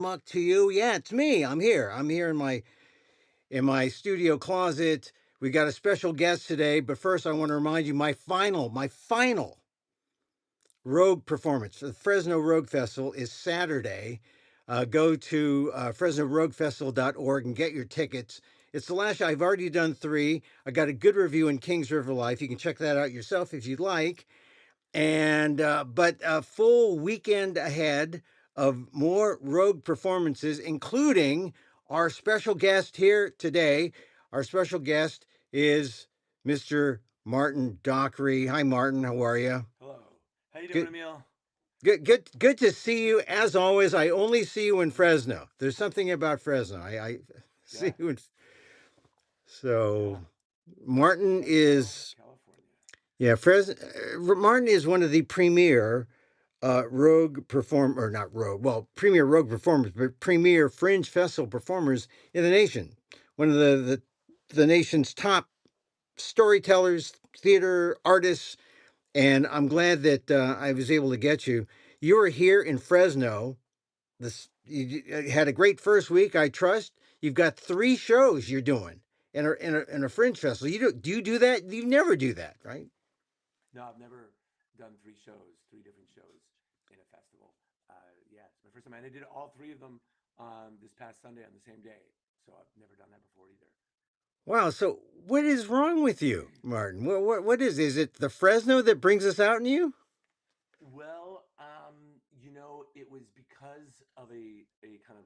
Amok to you. Yeah, it's me. I'm here. I'm here in my studio closet. We got a special guest today, but first I want to remind you my final Rogue performance. The Fresno Rogue Festival is Saturday. Go to FresnoRogueFestival.org and get your tickets. It's the last show. I've already done three. I got a good review in Kings River Life. You can check that out yourself if you'd like. And but a full weekend ahead of more Rogue performances, including our special guest here today. Our special guest is Mr. Martin Dockery. Hi, Martin. How are you? Hello. How you doing, Good, Emil? good to see you. As always, I only see you in Fresno. There's something about Fresno. I see Yeah, you in. So yeah. Martin Fresno, is California. yeah. Martin is one of the premier rogue perform or not rogue, well, premier rogue performers, but premier fringe festival performers in the nation. One of the nation's top storytellers, theater artists, and I'm glad that I was able to get you. You were here in Fresno. This you had a great first week, I trust. You've got three shows you're doing in a fringe festival. Do you do that? You never do that, right? No, I've never done three shows, three different shows in a festival. Yeah, it's my first time. And I did all three of them this past Sunday on the same day. So I've never done that before either. Wow. So what is wrong with you, Martin? What is it the Fresno that brings us out in you? Well, it was because of a kind of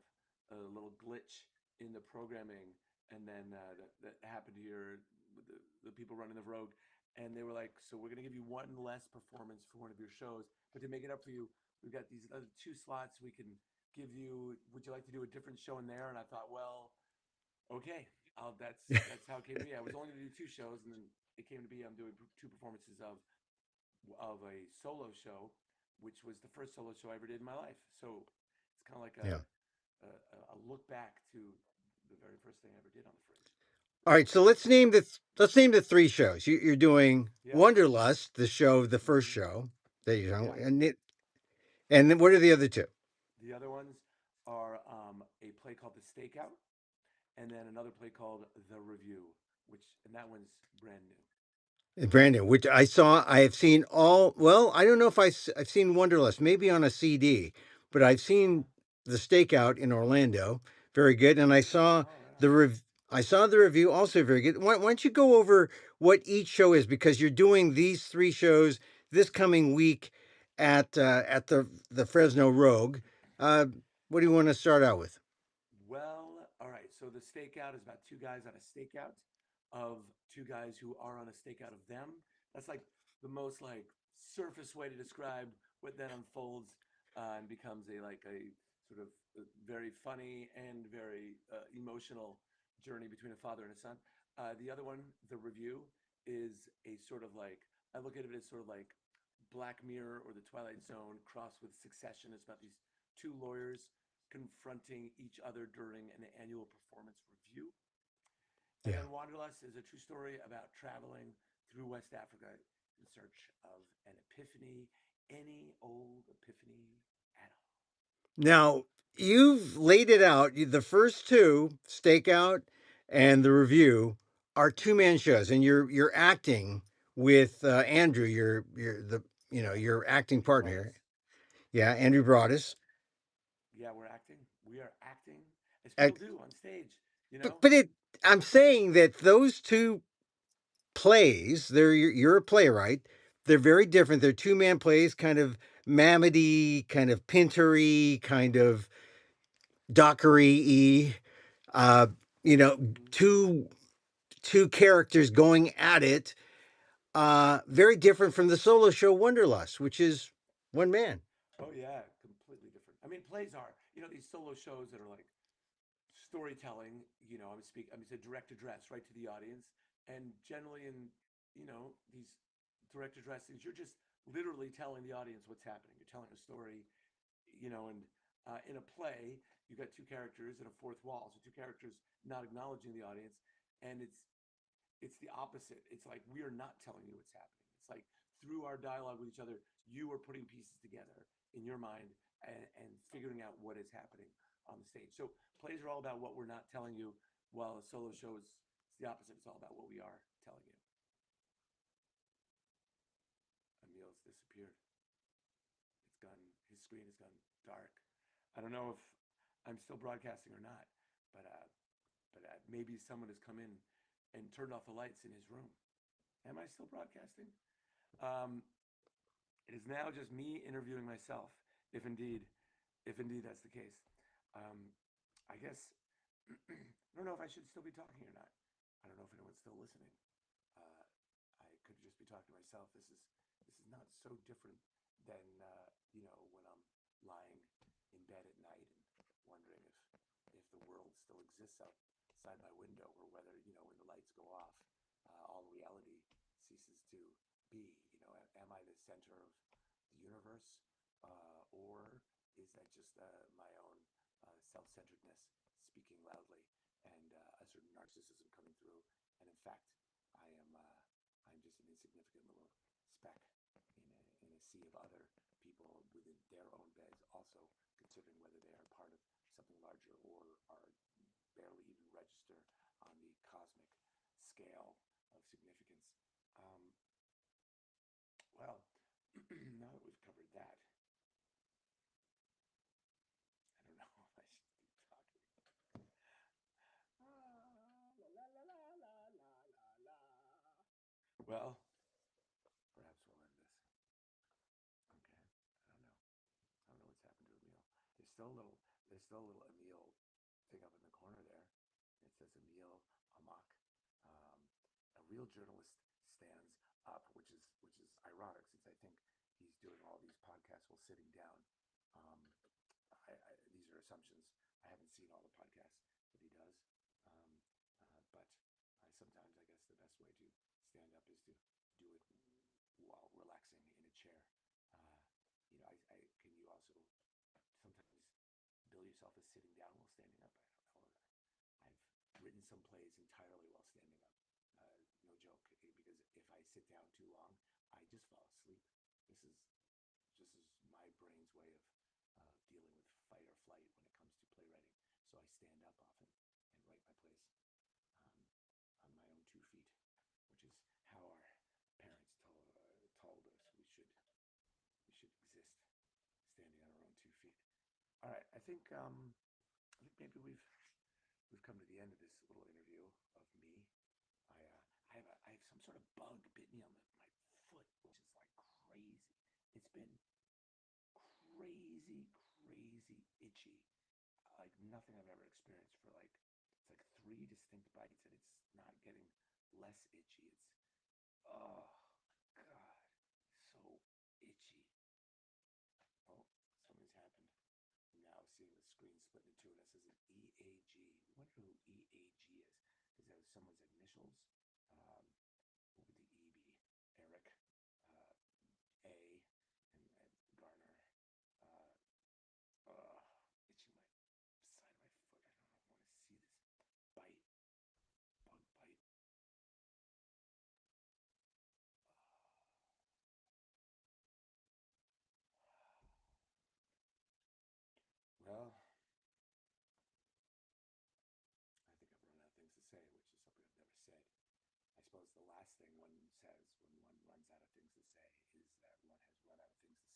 a little glitch in the programming, and then that happened here with the people running the Rogue, and they were like, "So we're gonna give you one less performance for one of your shows, but to make it up for you, we've got these other two slots we can give you. Would you like to do a different show in there?" And I thought, well, okay, that's how it came to be. I was only gonna do two shows, and then it came to be I'm doing two performances of a solo show, which was the first solo show I ever did in my life. So it's kind of like Yeah. a look back to the very first thing I ever did on the Fringe. All right. So let's name the three shows. You're doing Yeah. Wanderlust, the show, the first Mm-hmm. show that you know, Yeah. and then what are the other two? The other ones are a play called The Stakeout, and then another play called The Review, and that one's brand new. Brandon, which I have seen all. Well, I don't know if I've seen Wanderlust, maybe on a CD, but I've Oh, seen the Stakeout in Orlando, very good, and oh, right on. I saw the review, also very good. Why don't you go over what each show is because you're doing these three shows this coming week at the Fresno Rogue. Uh, what do you want to start out with? Well, all right. So the stakeout is about two guys on a stakeout of two guys who are on a stakeout of them. That's like the most like surface way to describe what then unfolds and becomes a sort of very funny and very emotional journey between a father and a son. The other one, the review, is a sort of like I look at it as sort of like Black Mirror or the Twilight Zone crossed with Succession. It's about these two lawyers confronting each other during an annual performance review. And Yeah. then Wanderlust is a true story about traveling through West Africa in search of an epiphany, any old epiphany at all. Now, you've laid it out. The first two, Stakeout and the Review, are two-man shows, and you're acting with Andrew, your acting partner here. Broadus. Yeah, Andrew Broadus. Yeah, we're acting. We are acting as people Ac- do on stage, you But know? but it, I'm saying that those two plays, you're a playwright. They're very different. They're two-man plays, kind of Mammoty, kind of Pintery, kind of Dockery. Uh, you know, Mm-hmm. two characters going at it. Very different from the solo show Wonderlust, which is one man. Oh, yeah, completely different. I mean, plays are, these solo shows that are like storytelling, it's a direct address right to the audience. And generally in, these direct address things, you're just literally telling the audience what's happening. You're telling a story, and in a play, you've got two characters and a fourth wall. So two characters not acknowledging the audience. And it's the opposite. It's like we are not telling you what's happening. It's like through our dialogue with each other, you are putting pieces together in your mind and figuring out what is happening. on the stage. So plays are all about what we're not telling you, while a solo show is the opposite. It's all about what we are telling you. Emil's disappeared. It's gone. His screen has gone dark. I don't know if I'm still broadcasting or not, but maybe someone has come in and turned off the lights in his room. Am I still broadcasting? Um, it is now just me interviewing myself, if indeed, if indeed that's the case. Um, I guess I don't know if I should still be talking or not. I don't know if anyone's still listening. Uh, I could just be talking to myself. This is not so different than when I'm lying in bed at night and wondering if the world still exists outside my window, or whether when the lights go off, all reality ceases to be. Am I the center of the universe, or is that just my own self-centeredness speaking loudly, and a certain narcissism coming through? And in fact, I am I'm just an insignificant little speck in a sea of other people within their own beds, also considering whether they are part of something larger or are barely even register on the cosmic scale of significance. Um, well, now that we've covered that, I don't know if I should keep talking. La, la, la, la, la, la, la. Well, perhaps we'll end this. Okay. I don't know. I don't know what's happened to Emil. There's still a little Emil thing up in the corner there. It says Emil Amok. Um, a real journalist stands up, which is ironic, since I think he's doing all these podcasts while sitting down. Um, these are assumptions. I haven't seen all the podcasts that he does, but sometimes I guess the best way to stand up is to do it while relaxing in a chair. Uh, can you also sometimes bill yourself as sitting down while standing up? I don't know. I've written some plays entirely while standing up. No joke, because if I sit down too long, I just fall asleep. This is my brain's way of dealing with fight or flight when it comes to playwriting. So I stand up often and write my plays on my own 2 feet, which is how our parents told us we should exist, standing on our own 2 feet. All right, I think maybe we've come to the end of this little interview of me. I have some sort of bug bit me on my foot, which is like crazy. It's been crazy, crazy itchy, like nothing I've ever experienced for it's like 3 distinct bites, and it's not getting less itchy. Oh God, so itchy. Oh, something's happened. I'm now seeing the screen split into two, and it says an EAG. I wonder who EAG is. Is that someone's initials? What would the E be? Eric, A, and Garner. Itching my side of my foot. I don't know if I want to see this bite. Bug bite. Well, I think I've run out of things to say, which is something I've never said. I suppose the last thing one says when one runs out of things to say is that one has run out of things to